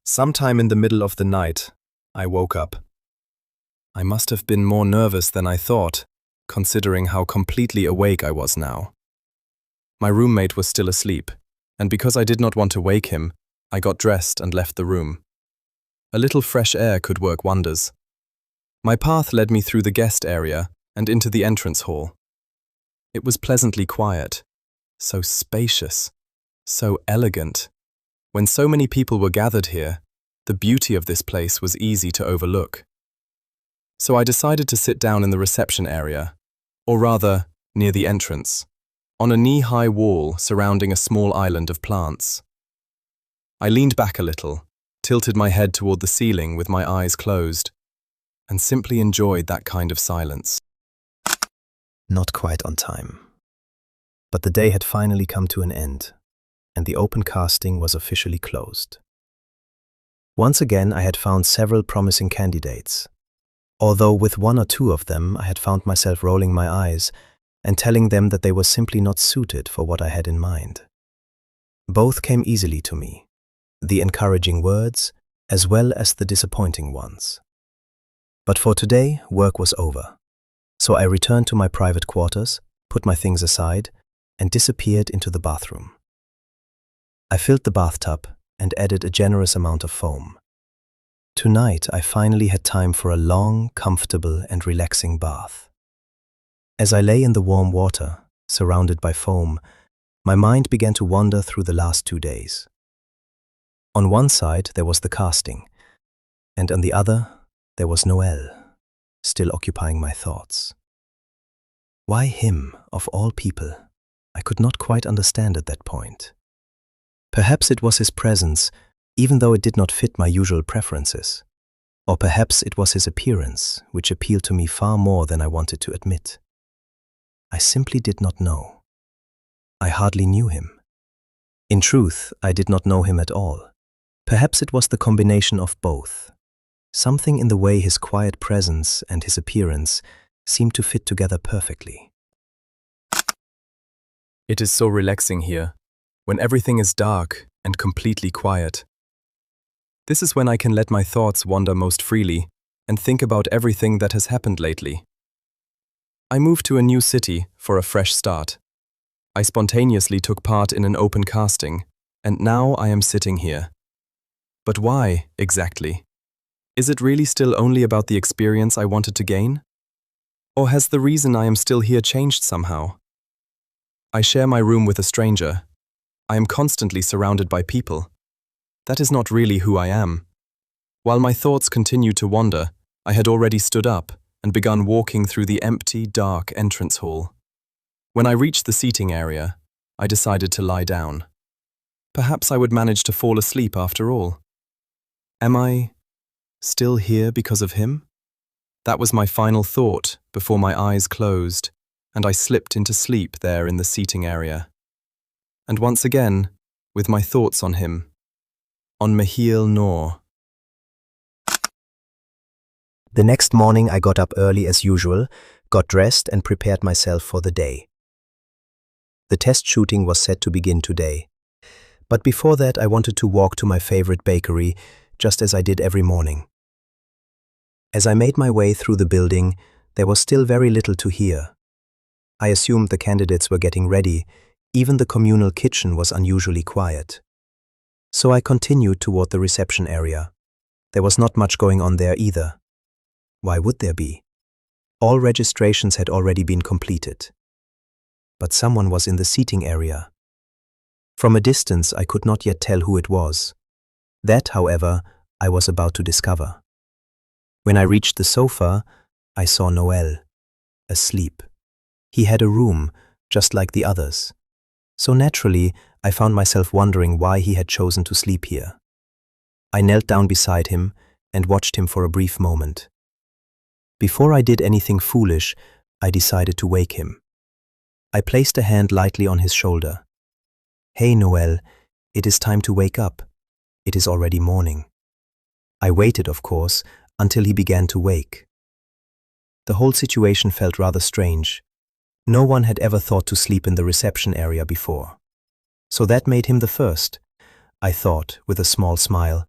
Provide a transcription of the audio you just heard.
Sometime in the middle of the night, I woke up. I must have been more nervous than I thought, considering how completely awake I was now. My roommate was still asleep, and because I did not want to wake him, I got dressed and left the room. A little fresh air could work wonders. My path led me through the guest area and into the entrance hall. It was pleasantly quiet, so spacious, so elegant. When so many people were gathered here, the beauty of this place was easy to overlook. So I decided to sit down in the reception area, or rather, near the entrance, on a knee-high wall surrounding a small island of plants. I leaned back a little, tilted my head toward the ceiling with my eyes closed, and simply enjoyed that kind of silence. Not quite on time. But the day had finally come to an end, and the open casting was officially closed. Once again, I had found several promising candidates, although with one or two of them I had found myself rolling my eyes and telling them that they were simply not suited for what I had in mind. Both came easily to me, the encouraging words as well as the disappointing ones. But for today, work was over, so I returned to my private quarters, put my things aside, and disappeared into the bathroom. I filled the bathtub and added a generous amount of foam. Tonight, I finally had time for a long, comfortable, and relaxing bath. As I lay in the warm water, surrounded by foam, my mind began to wander through the last 2 days. On one side, there was the casting, and on the other, there was Noel, still occupying my thoughts. Why him, of all people? I could not quite understand at that point. Perhaps it was his presence, even though it did not fit my usual preferences. Or perhaps it was his appearance, which appealed to me far more than I wanted to admit. I simply did not know. I hardly knew him. In truth, I did not know him at all. Perhaps it was the combination of both. Something in the way his quiet presence and his appearance seemed to fit together perfectly. It is so relaxing here, when everything is dark and completely quiet. This is when I can let my thoughts wander most freely and think about everything that has happened lately. I moved to a new city for a fresh start. I spontaneously took part in an open casting, and now I am sitting here. But why, exactly? Is it really still only about the experience I wanted to gain? Or has the reason I am still here changed somehow? I share my room with a stranger. I am constantly surrounded by people. That is not really who I am. While my thoughts continued to wander, I had already stood up and begun walking through the empty, dark entrance hall. When I reached the seating area, I decided to lie down. Perhaps I would manage to fall asleep after all. Am I still here because of him? That was my final thought before my eyes closed, and I slipped into sleep there in the seating area. And once again, with my thoughts on him, on Mehiel. The next morning I got up early as usual, got dressed and prepared myself for the day. The test shooting was set to begin today. But before that I wanted to walk to my favorite bakery, just as I did every morning. As I made my way through the building, there was still very little to hear. I assumed the candidates were getting ready. Even the communal kitchen was unusually quiet. So I continued toward the reception area. There was not much going on there either. Why would there be? All registrations had already been completed. But someone was in the seating area. From a distance, I could not yet tell who it was. That, however, I was about to discover. When I reached the sofa, I saw Noel, asleep. He had a room, just like the others. So naturally, I found myself wondering why he had chosen to sleep here. I knelt down beside him and watched him for a brief moment. Before I did anything foolish, I decided to wake him. I placed a hand lightly on his shoulder. "Hey, Noel, it is time to wake up. It is already morning." I waited, of course, until he began to wake. The whole situation felt rather strange. No one had ever thought to sleep in the reception area before. So that made him the first, I thought with a small smile.